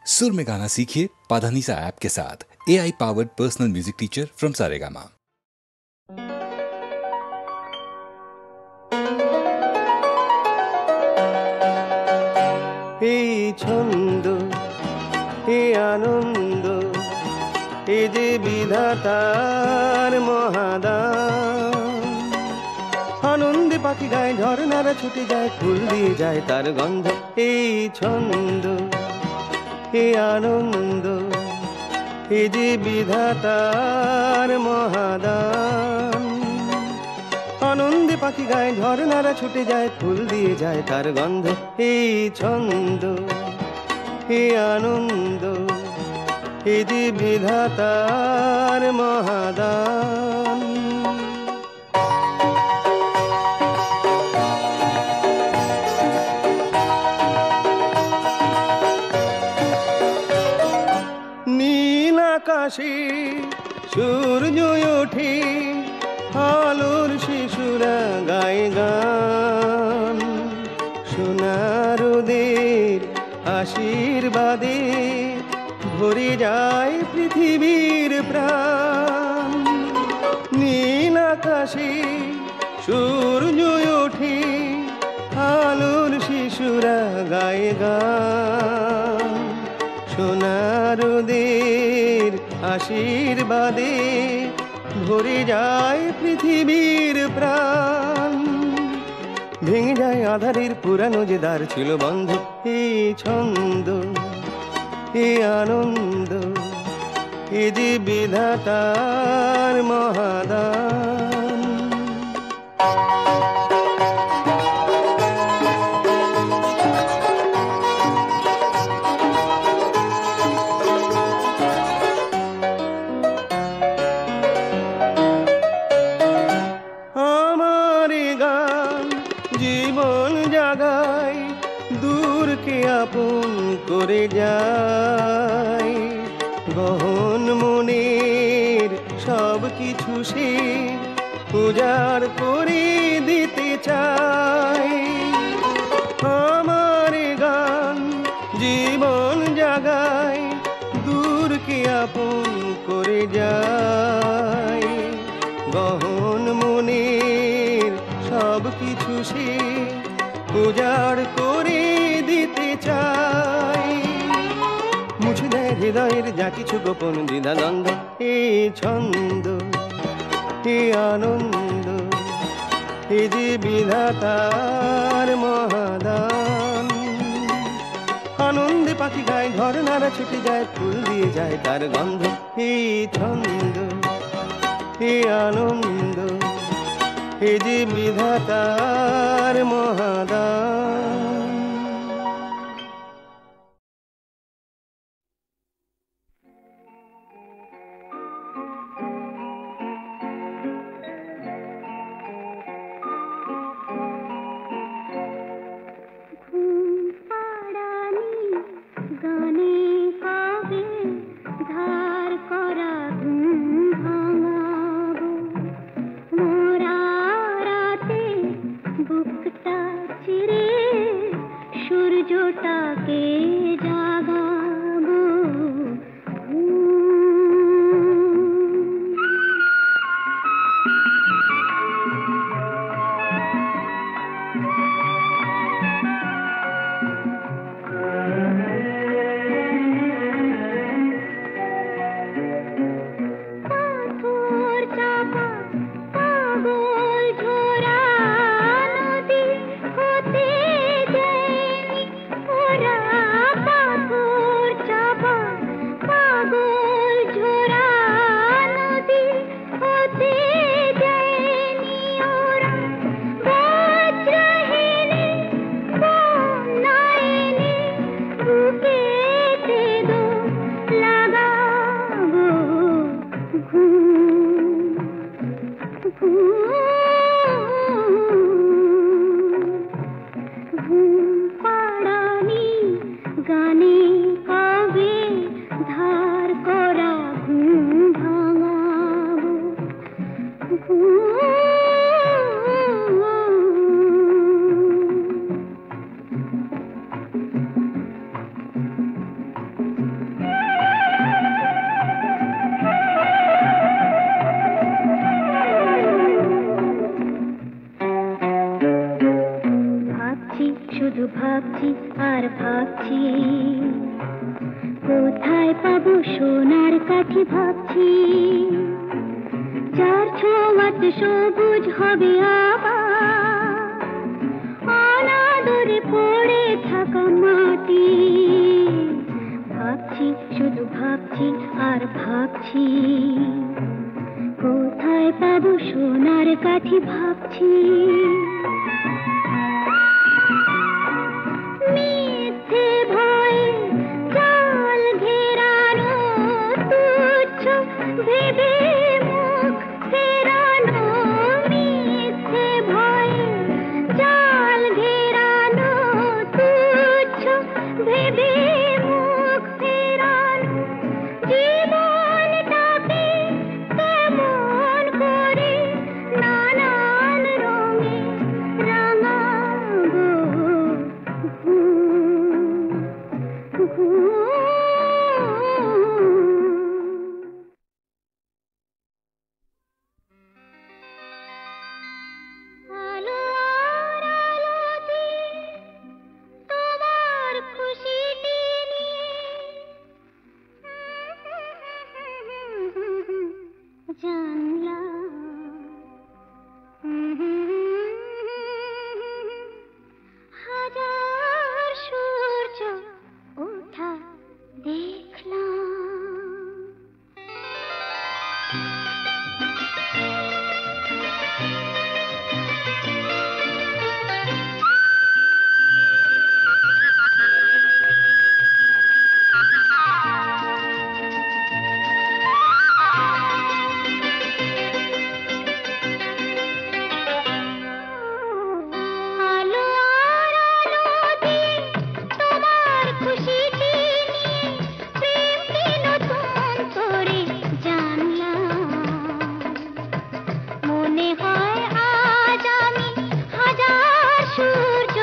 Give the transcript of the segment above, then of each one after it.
सुर में गाना सीखिए पाधानीसा ऐप के साथ। AI powered personal music teacher from Saregama. এই ছন্দ এই আনন্দ এই যে বিধাতার মহাদান। আনন্দে পাখি গায়, ঝর্ণারা ছুটে যায়, ফুল দিয়ে যায় তার গন্ধ। এই ছন্দ এই আনন্দ এই যে বিধাতার মহাদান। আনন্দে পাখি গায়, ঝর্ণারা ছুটে যায়, ফুল দিয়ে যায় তার গন্ধ। এই ছন্দ এই আনন্দ এই যে বিধাতার মহাদান। নীল আকাশে সূর্য ওঠে, আলোর শিশুরা গায়ে গান। সোনার রোদের আশীর্বাদে ভরে যায় পৃথিবীর প্রাণ। নীল আকাশে সূর্য ওঠে, আলোর শিশুরা গায়ে গান। সোনার রোদের আশীর্বাদে ভরে যায় পৃথিবীর প্রাণ। ভেঙে যায় আধারের পুরানো যে দ্বার ছিল বন্ধ। এই ছন্দ এই আনন্দ এ যে বিধাতার মহাদান। আপন করে যায় গহন মনের সব কিছু সে উজাড় করে দিতে চায়। আমার গান জীবন জাগায়, দূরকে আপন করে যায়। গহন মনের সব কিছু সে উজাড় করে দিতে চাই। মুছে দেয় হৃদয়ের যা কিছু গোপন দ্বিধাদ্বন্দ্ব। এই ছন্দ এই আনন্দ এই যে বিধাতার মহাদান। আনন্দে পাখি গায়, ঝর্ণারা ছুটে যায়, ফুল দিয়ে যায় তার গন্ধ। এই ছন্দ এই আনন্দ এই যে বিধাতার মহাদান। বুকটা চিরে ভাবছি কোথায় পাবো সোনার কাঠি ভাবছি যার ছোঁয়াতে সবুজ হবে আবার অনাদরে পড়ে থাকা মাটি ভাবছি শুধু ভাবছি আর ভাবছি কোথায় পাবো সোনার কাঠি ভাবছি মিথ্যে ভয়ে জাল ঘেরানো তুচ্ছ ভেবে মুখ ফেরানো মিথ্যে ভয়ে জাল ঘেরানো তুচ্ছ ভেবে মুখ ফেরানো জীবনটাকে কেমন করে নানান রঙে রাঙাবো আলো আর আলোতে তোমার খুশিতে নিয়ে জানলাম হাজার সূর্য ওঠা দেখলাম আলো আর আলোতে তোমার খুশিতে নিয়ে প্রেমকে নতুন করে জানলাম মনে হয় আজ আমি হাজার সূর্য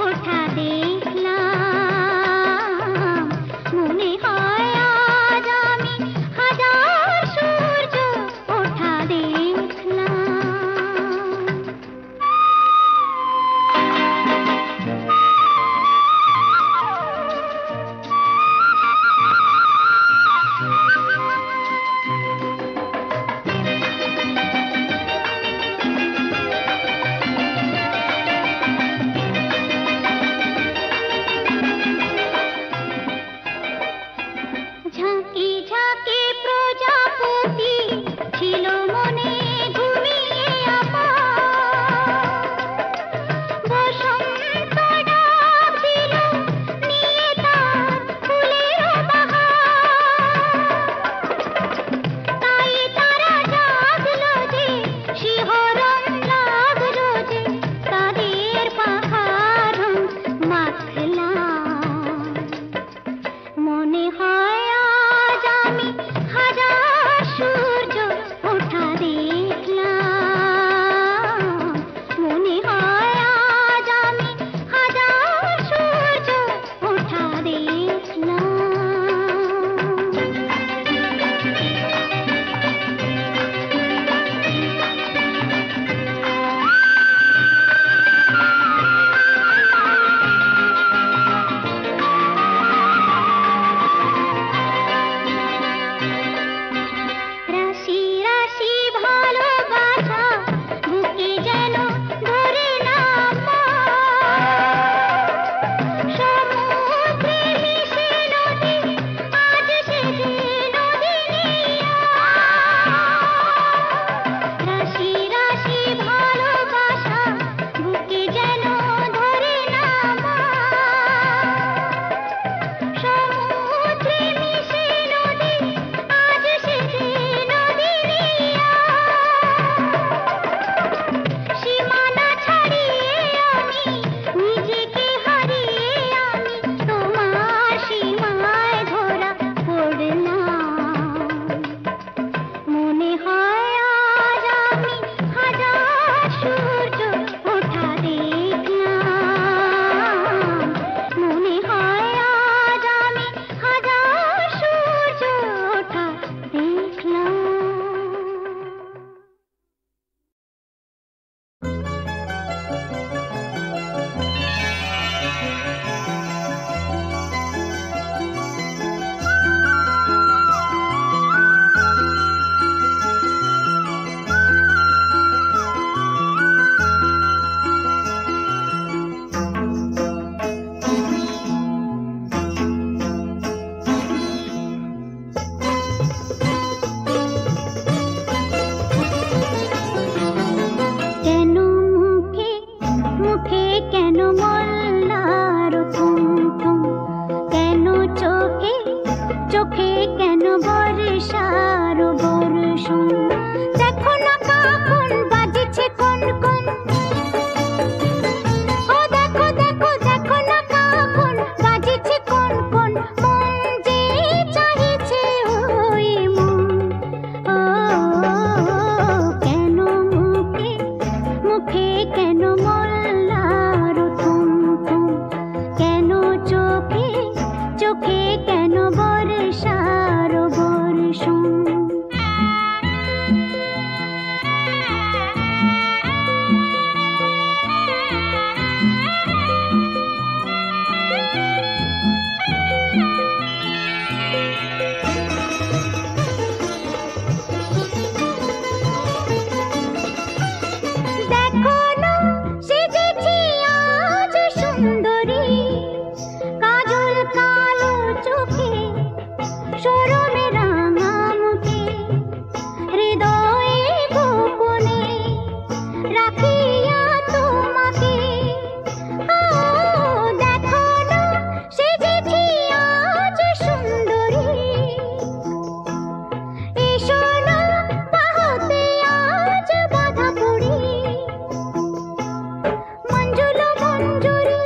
ওঠা দেখলাম মনে হয় আজ আমি হাজার সূর্য ওঠা দেখলাম ঝাঁকে ঝাঁকে প্রজাপতি ছিল মনে ঘুমিয়ে আমার বসন্ত ডাক দিল নিয়ে তার ফুলের বাহার তাই তারা জাগলো যে শিহরণ লাগলো যে তাদের পাখার মাখলাম মনে হয় আজ আমি হাজার সূর্য ওঠা দেখলাম মনে হয় আজ আমি হাজার সূর্য ওঠা দেখলাম কেন বর্ষার বর্ষণ। দেখো না সেজেছি আজ সুন্দরী, কাজল কালো চোখে শরমে রাঙা মুখে, হৃদয়ে গোপনে রাখিয়া তোমাকে। দেখো না সেজেছি আজ সুন্দরী, এসো না বাহুতে আজ বাঁধা পড়ি। মঞ্জুল মঞ্জুরি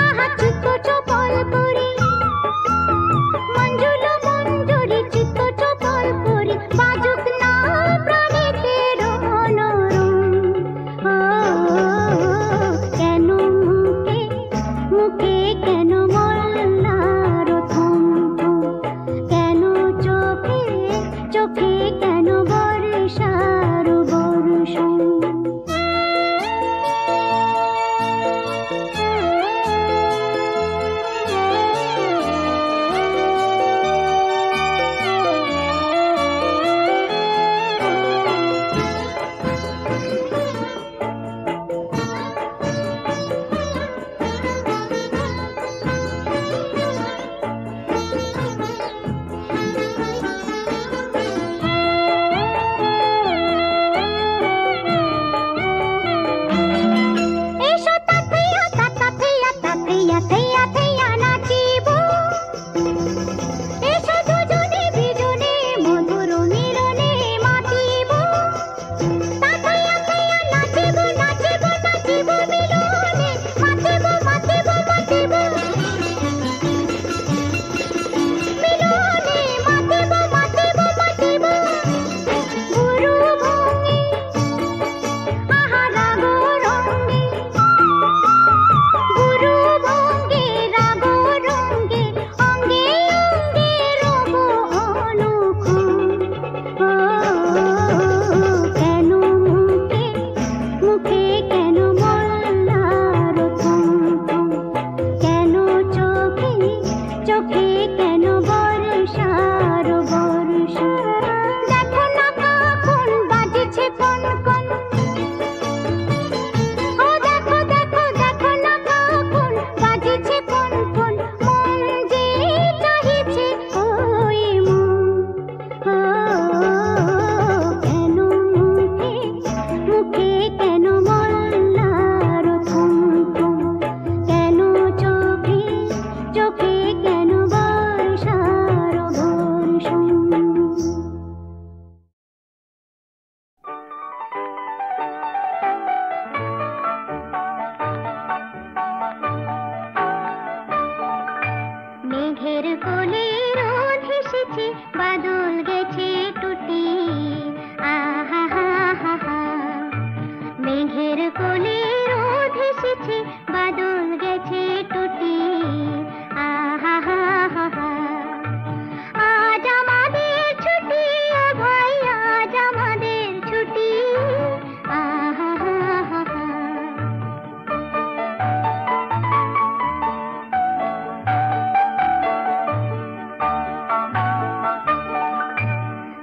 আহা চিত্ত চপল করি, মঞ্জুল মঞ্জুরি চিত্ত চপল করি, বাজুক না প্রাণীতে রমনরম। কেন মুখে মুখে কেন মল্লার থম থম, কেন চোখে চোখে কেন বর্ষার বর্ষণ। এসো তাথেয়া তাথেয়া তাথেয়া থেয়া থেয়া নাচিব, এসো দুজনে বিজনে মধুর মিলনে মাতিব। তাথেয়া থেয়া নাচিব নাচিব নাচিব মিলনে, মাতিব মাতিব মাতিব মিলনে, মাতিব মাতিব মাতিব। গুরু ভঙ্গি আহা রাগ রঙ্গে, গুরু ভঙ্গে রাগ রঙ্গে, অঙ্গে অঙ্গে রব অনুক্ষণ। কেন মুখে মুখে কেন মল্লার থম থম, কেন চোখে চোখে কেন বর্ষার বর্ষণ। দেখো না কখন বাজিছে কনকন, ও দেখো দেখো দেখো না কখন বাজিছে কনকন, মন যে চাহিছে ওই মন। কেন মুখে মুখে কেন মল্লার থম থম, কেন চোখে চোখে কেন বর্ষার বর্ষণ। মেঘের কোলে রোদ হেসেছে, বাদল গেছে টুটি, আহা হা হা হা। মেঘের কোলে রোদ হেসেছে, বাদল গেছে টুটি, আহা হা হা হা। আজ আমাদের ছুটি ও ভাই, আজ আমাদের ছুটি, আহা হা হা হা।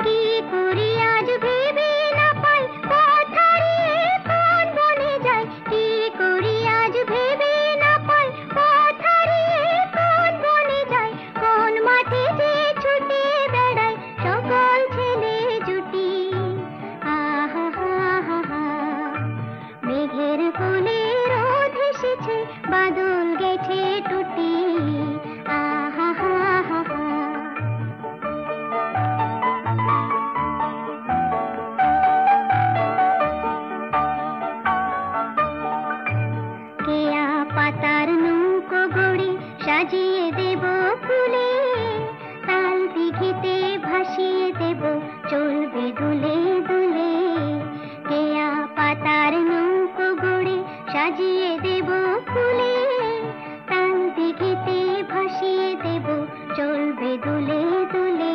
কি করি আজ ভেবে না পাই, পথ হারিয়ে কোন বনে যাই, দুলে দুলে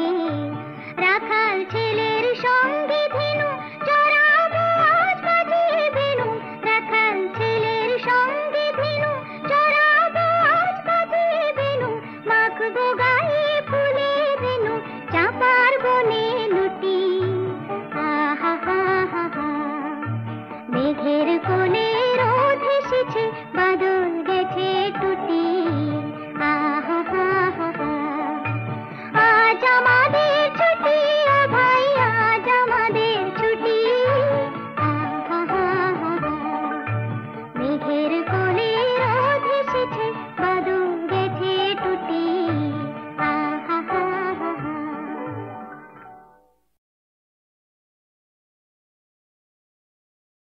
রাখাল ছেলের সঙ্গে ধেনু চড়াবো আজ বাজিয়ে বেনু রাখাল ছেলের সঙ্গে ধেনু চড়াবো আজ বাজিয়ে বেনু মাখবো গায়ে ফুলে বেনু চাপার বনে লুটি আহা হা হা হা মেঘের কোলে